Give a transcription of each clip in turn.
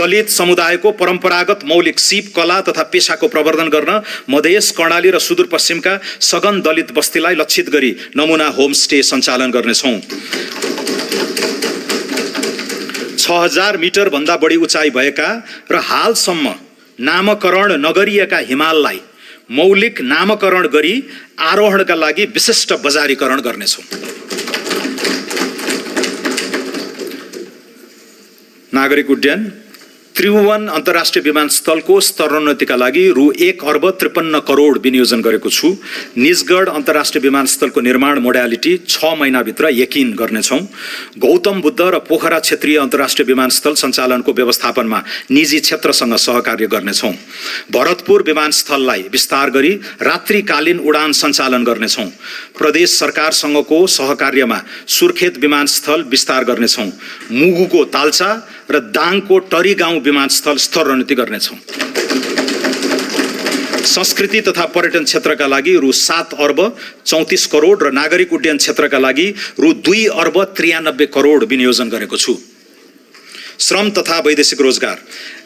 दलित समुदायको परम्परागत मौलिक सिप कला तथा पेशाको प्रवर्धन गर्न मधेस, कर्णाली र सुदूरपश्चिमका सघन दलित बस्तीलाई लक्षित गरी नमुना होमस्टे सञ्चालन गर्नेछौँ। 6000 मिटर भन्दा बढी उचाइ भएका र हालसम्म नामकरण नगरिएका हिमाललाई मौलिक नामकरण गरी आरोहणका लागि विशिष्ट बजारीकरण गर्नेछौँ। नागरिक उड्डयन त्रिभुवन अन्तर्राष्ट्रिय विमानस्थलको स्तरोन्नतिका लागि रु 1 अर्ब 53 करोड विनियोजन गरेको छु। निजगढ अन्तर्राष्ट्रिय विमानस्थलको निर्माण मोडालिटी 6 महिनाभित्र यकिन गर्नेछौँ। गौतम बुद्ध र पोखरा क्षेत्रीय अन्तर्राष्ट्रिय विमानस्थल सञ्चालनको व्यवस्थापनमा निजी क्षेत्रसँग सहकार्य गर्नेछौँ। भरतपुर विमानस्थललाई विस्तार गरी रात्रिकालीन उडान सञ्चालन गर्नेछौँ। प्रदेश सरकारसँगको सहकार्यमा सुर्खेत विमानस्थल विस्तार गर्नेछौँ। मुगुको ताल्चा र दाङको टरी गाउँ विमानस्थल स्तरोन्नति गर्नेछौँ। संस्कृति तथा पर्यटन क्षेत्रका लागि रु 7 अर्ब 34 करोड र नागरिक उड्डयन क्षेत्रका लागि रु 2 अर्ब 93 करोड विनियोजन गरेको छु। श्रम तथा वैदेशिक रोजगार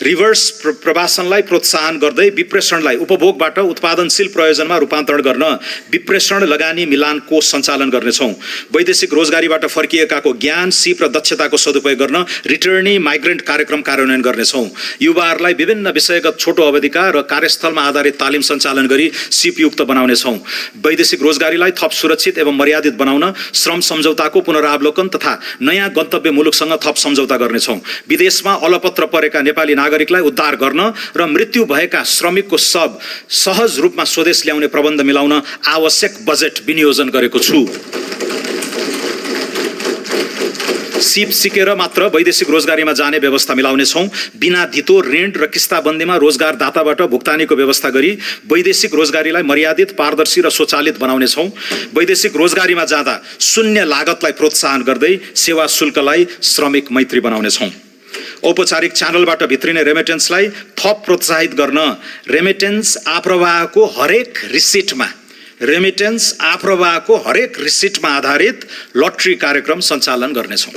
रिभर्स प्रवासनलाई प्रोत्साहन गर्दै विप्रेषणलाई उपभोगबाट उत्पादनशील प्रयोजनमा रूपान्तरण गर्न विप्रेषण लगानी मिलान कोष सञ्चालन गर्नेछौँ। वैदेशिक रोजगारीबाट फर्किएकाको ज्ञान, सिप र दक्षताको सदुपयोग गर्न रिटर्नी माइग्रेन्ट कार्यक्रम कार्यान्वयन गर्नेछौँ। युवाहरूलाई विभिन्न विषयगत छोटो अवधिका र कार्यस्थलमा आधारित तालिम सञ्चालन गरी सिपयुक्त बनाउनेछौँ। वैदेशिक रोजगारीलाई थप सुरक्षित एवं मर्यादित बनाउन श्रम सम्झौताको पुनरावलोकन तथा नयाँ गन्तव्य मुलुकसँग थप सम्झौता गर्नेछौँ। विदेशमा अलपत्र परेका नेपाली नागरिकलाई उद्धार गर्न र मृत्यु भएका श्रमिकको शव सहज रूपमा स्वदेश ल्याउने प्रबन्ध मिलाउन आवश्यक बजेट विनियोजन गरेको छु। सिप सिकेर मात्र वैदेशिक रोजगारीमा जाने व्यवस्था मिलाउनेछौँ। बिना धितो ऋण र किस्ताबन्दीमा रोजगारदाताबाट भुक्तानीको व्यवस्था गरी वैदेशिक रोजगारीलाई मर्यादित, पारदर्शी र स्वचालित बनाउनेछौँ। वैदेशिक रोजगारीमा जाँदा शून्य लागतलाई प्रोत्साहन गर्दै सेवा शुल्कलाई श्रमिक मैत्री बनाउनेछौँ। औपचारिक च्यानलबाट भित्रिने रेमिटेन्सलाई थप प्रोत्साहित गर्न रेमिटेन्स आप्रवाहको हरेक रिसिटमा आधारित लटरी कार्यक्रम सञ्चालन गर्नेछौँ।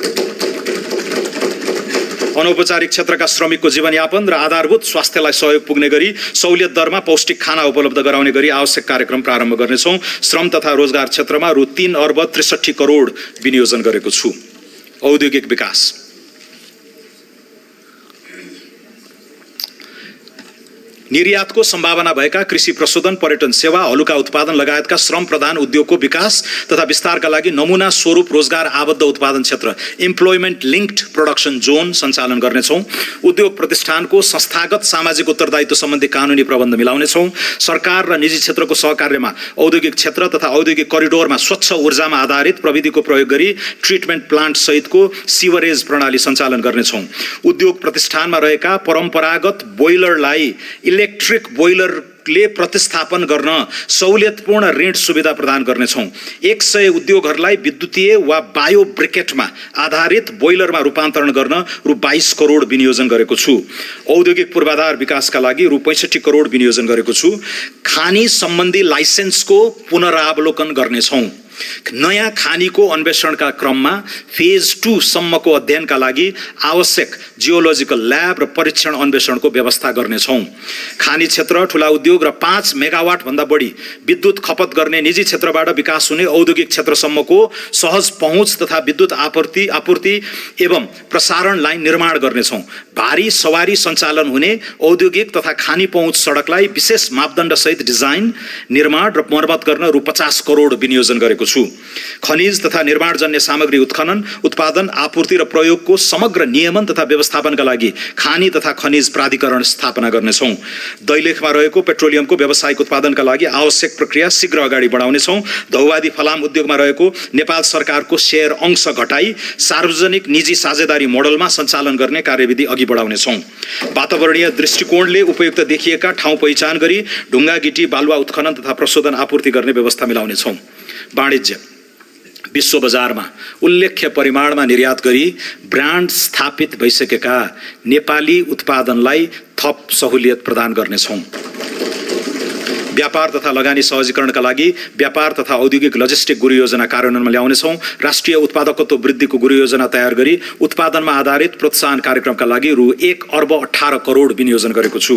अनौपचारिक क्षेत्रका श्रमिकको जीवनयापन र आधारभूत स्वास्थ्यलाई सहयोग पुग्ने गरी सहुलियत दरमा पौष्टिक खाना उपलब्ध गराउने गरी आवश्यक कार्यक्रम प्रारम्भ गर्नेछौँ। श्रम तथा रोजगार क्षेत्रमा रु 3 अर्ब 63 करोड विनियोजन गरेको छु। औद्योगिक विकास निर्यातको सम्भावना भएका कृषि प्रशोधन, पर्यटन सेवा, हलुका उत्पादन लगायतका श्रम प्रधान उद्योगको विकास तथा विस्तारका लागि नमुना स्वरूप रोजगार आबद्ध उत्पादन क्षेत्र इम्प्लोइमेन्ट लिङ्क्ड प्रोडक्सन जोन सञ्चालन गर्नेछौँ। उद्योग प्रतिष्ठानको संस्थागत सामाजिक उत्तरदायित्व सम्बन्धी कानुनी प्रबन्ध मिलाउनेछौँ। सरकार र निजी क्षेत्रको सहकार्यमा औद्योगिक क्षेत्र तथा औद्योगिक करिडोरमा स्वच्छ ऊर्जामा आधारित प्रविधिको प्रयोग गरी ट्रिटमेन्ट प्लान्ट सहितको सिवरेज प्रणाली सञ्चालन गर्नेछौँ। उद्योग प्रतिष्ठानमा रहेका परम्परागत बोइलरलाई इलेक्ट्रिक बोइलरले प्रतिस्थापन गर्न सहुलियतपूर्ण ऋण सुविधा प्रदान गर्नेछौँ। 100 उद्योगहरूलाई विद्युतीय वा बायो ब्रिकेटमा आधारित बोइलरमा रूपान्तरण गर्न रु 22 करोड विनियोजन गरेको छु। औद्योगिक पूर्वाधार विकासका लागि रु 65 करोड विनियोजन गरेको छु। खानी सम्बन्धी लाइसेन्सको पुनरावलोकन गर्नेछौँ। नयाँ खानीको अन्वेषणका क्रममा फेज 2 सम्मको अध्ययनका लागि आवश्यक जियोलोजिकल ल्याब र परीक्षण अन्वेषणको व्यवस्था गर्नेछौँ। खानी क्षेत्र, ठुला उद्योग र 5 मेगावाट भन्दा बढी विद्युत खपत गर्ने निजी क्षेत्रबाट विकास हुने औद्योगिक क्षेत्रसम्मको सहज पहुँच तथा विद्युत आपूर्ति एवं प्रसारण लाइन निर्माण गर्नेछौँ। भारी सवारी सञ्चालन हुने औद्योगिक तथा खानी पहुँच सडकलाई विशेष मापदण्ड सहित डिजाइन, निर्माण र मर्मत गर्न रु 50 करोड विनियोजन गरेको छु। खनिज तथा निर्माणजन्य सामग्री उत्खनन, उत्पादन, आपूर्ति र प्रयोगको समग्र नियमन तथा व्यवस्थापनका लागि खानी तथा खनिज प्राधिकरण स्थापना गर्नेछौँ। दैलेखमा रहेको पेट्रोलियमको व्यावसायिक उत्पादनका लागि आवश्यक प्रक्रिया शीघ्र अगाडि बढाउनेछौँ। धौवादी फलाम उद्योगमा रहेको नेपाल सरकारको शेयर अंश घटाई सार्वजनिक निजी साझेदारी मोडलमा सञ्चालन गर्ने कार्यविधि अघि बढाउनेछौँ। वातावरणीय दृष्टिकोणले उपयुक्त देखिएका ठाउँ पहिचान गरी ढुङ्गा, गिटी, बालुवा उत्खनन तथा प्रशोधन आपूर्ति गर्ने व्यवस्था मिलाउनेछौँ। वाणिज्य विश्व बजारमा उल्लेख्य परिमाणमा निर्यात गरी ब्रान्ड स्थापित भइसकेका नेपाली उत्पादनलाई थप सहुलियत प्रदान गर्नेछौँ। व्यापार तथा लगानी सहजीकरणका लागि व्यापार तथा औद्योगिक लजिस्टिक गुरु योजना कार्यान्वयनमा ल्याउनेछौँ। राष्ट्रिय उत्पादकत्व वृद्धिको गुरु योजना तयार गरी उत्पादनमा आधारित प्रोत्साहन कार्यक्रमका लागि रु 1,18 करोड विनियोजन गरेको छु।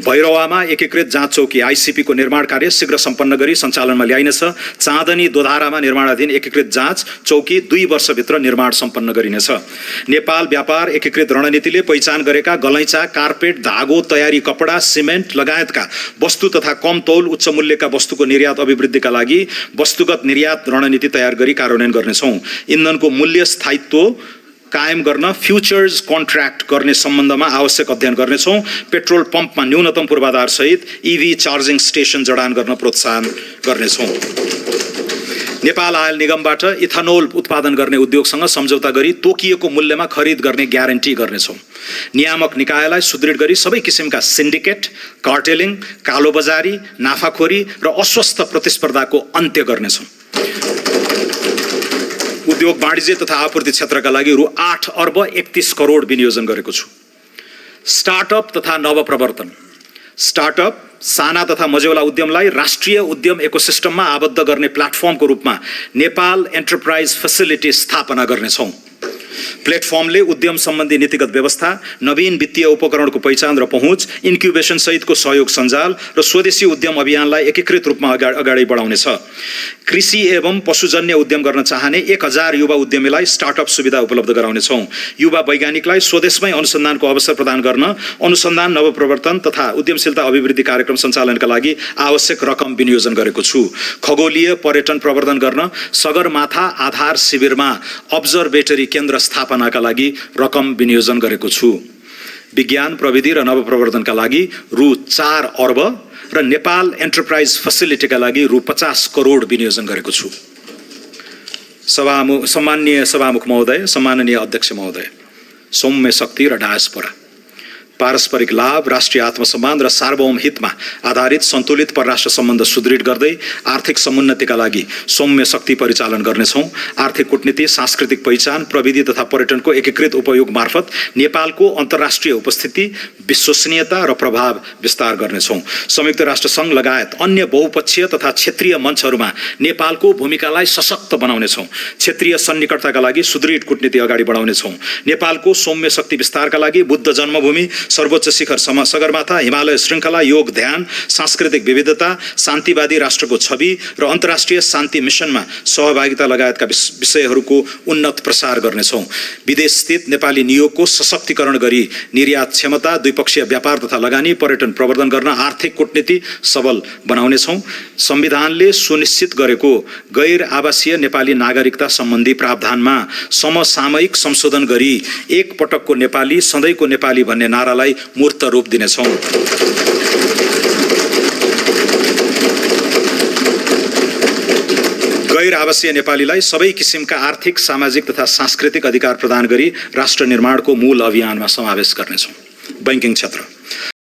भैरवामा एकीकृत जाँच चौकी ICP को निर्माण कार्य शीघ्र सम्पन्न गरी सञ्चालनमा ल्याइनेछ। चाँदनी दोधारामा निर्माणाधीन एकीकृत जाँच चौकी 2 वर्षभित्र निर्माण सम्पन्न गरिनेछ। नेपाल व्यापार एकीकृत रणनीतिले पहिचान गरेका गलैँचा, कार्पेट, धागो, तयारी कपडा, सिमेन्ट लगायतका वस्तु तथा कम तौल उच्च मूल्यका वस्तुको निर्यात अभिवृद्धिका लागि वस्तुगत निर्यात रणनीति तयार गरी कार्यान्वयन गर्नेछौँ। इन्धनको मूल्य स्थायित्व कायम गर्न फ्युचर्स कन्ट्र्याक्ट गर्ने सम्बन्धमा आवश्यक अध्ययन गर्नेछौँ। पेट्रोल पम्पमा न्यूनतम पूर्वाधार सहित EV चार्जिङ स्टेसन जडान गर्न प्रोत्साहन गर्नेछौँ। नेपाल आयल निगमबाट इथानोल उत्पादन गर्ने उद्योगसँग सम्झौता गरी तोकिएको मूल्यमा खरिद गर्ने ग्यारेन्टी गर्नेछौँ। नियामक निकायलाई सुदृढ गरी सबै किसिमका सिन्डिकेट, कार्टेलिङ, कालोबजारी, नाफाखोरी र अस्वस्थ प्रतिस्पर्धाको अन्त्य गर्नेछौँ। उद्योग वाणिज्य तथा आपूर्ति क्षेत्रका लागि रु 8,31 करोड विनियोजन गरेको छु। स्टार्टअप तथा नवप्रवर्तन। स्टार्टअप साना तथा मझौला उद्यमलाई राष्ट्रिय उद्यम इकोसिस्टममा आबद्ध गर्ने प्लेटफर्मको रूपमा नेपाल एन्टरप्राइज फेसिलिटी स्थापना गर्नेछौँ। प्लेटफर्मले उद्यम सम्बन्धी नीतिगत व्यवस्था, नवीन वित्तीय उपकरणको पहिचान र पहुँच, इन्क्युबेसन सहितको सहयोग सञ्जाल र स्वदेशी उद्यम अभियानलाई एकीकृत रूपमा अगाडि बढाउनेछ। कृषि एवं पशुजन्य उद्यम गर्न चाहने 1,000 युवा उद्यमीलाई स्टार्टअप सुविधा उपलब्ध गराउनेछौँ। युवा वैज्ञानिकलाई स्वदेशमै अनुसन्धानको अवसर प्रदान गर्न अनुसन्धान, नवप्रवर्तन तथा उद्यमशीलता अभिवृद्धि कार्यक्रम सञ्चालनका लागि आवश्यक रकम विनियोजन गरेको छु। खगोलीय पर्यटन प्रवर्धन गर्न सगरमाथा आधार शिविरमा अब्जर्भेटरी केन्द्र स्थापनाका लागि रकम विनियोजन गरेको छु। विज्ञान, प्रविधि र नवप्रवर्धनका लागि रु 4 अर्ब र नेपाल एन्टरप्राइज फेसिलिटीका लागि रु 50 करोड विनियोजन गरेको छु। सम्माननीय सभामुख महोदय, सम्माननीय अध्यक्ष महोदय, सौम्य शक्ति र डायस्पोरा, पारस्परिक लाभ, राष्ट्रिय आत्मसम्मान र सार्वभौम हितमा आधारित सन्तुलित परराष्ट्र सम्बन्ध सुदृढ गर्दै आर्थिक समुन्नतिका लागि सौम्य शक्ति परिचालन गर्नेछौँ। आर्थिक कूटनीति, सांस्कृतिक पहिचान, प्रविधि तथा पर्यटनको एकीकृत उपयोग मार्फत नेपालको अन्तर्राष्ट्रिय उपस्थिति, विश्वसनीयता र प्रभाव विस्तार गर्नेछौँ। संयुक्त राष्ट्र सङ्घ लगायत अन्य बहुपक्षीय तथा क्षेत्रीय मञ्चहरूमा नेपालको भूमिकालाई सशक्त बनाउनेछौँ। क्षेत्रीय सन्निकटताका लागि सुदृढ कूटनीति अगाडि बढाउनेछौँ। नेपालको सौम्य शक्ति विस्तारका लागि बुद्ध जन्मभूमि, सर्वोच्च शिखर सगरमाथा, हिमालय श्रृङ्खला, योग ध्यान, सांस्कृतिक विविधता, शान्तिवादी राष्ट्रको छवि र अन्तर्राष्ट्रिय शान्ति मिसनमा सहभागिता लगायतका विषयहरूको उन्नत प्रसार गर्नेछौँ। विदेश स्थित नेपाली नियोगको सशक्तिकरण गरी निर्यात क्षमता, द्विपक्षीय व्यापार तथा लगानी, पर्यटन प्रवर्धन गर्न आर्थिक कूटनीति सबल बनाउनेछौँ। संविधानले सुनिश्चित गरेको गैर आवासीय नेपाली नागरिकता सम्बन्धी प्रावधानमा समसामयिक संशोधन गरी एक पटकको नेपाली सधैँको नेपाली भन्ने नारालाई मूर्त रूप दिनेछौँ। गैर आवासीय नेपालीलाई सबै किसिमका आर्थिक, सामाजिक तथा सांस्कृतिक अधिकार प्रदान गरी राष्ट्र निर्माणको मूल अभियानमा समावेश गर्नेछौँ। बैंकिङ क्षेत्र।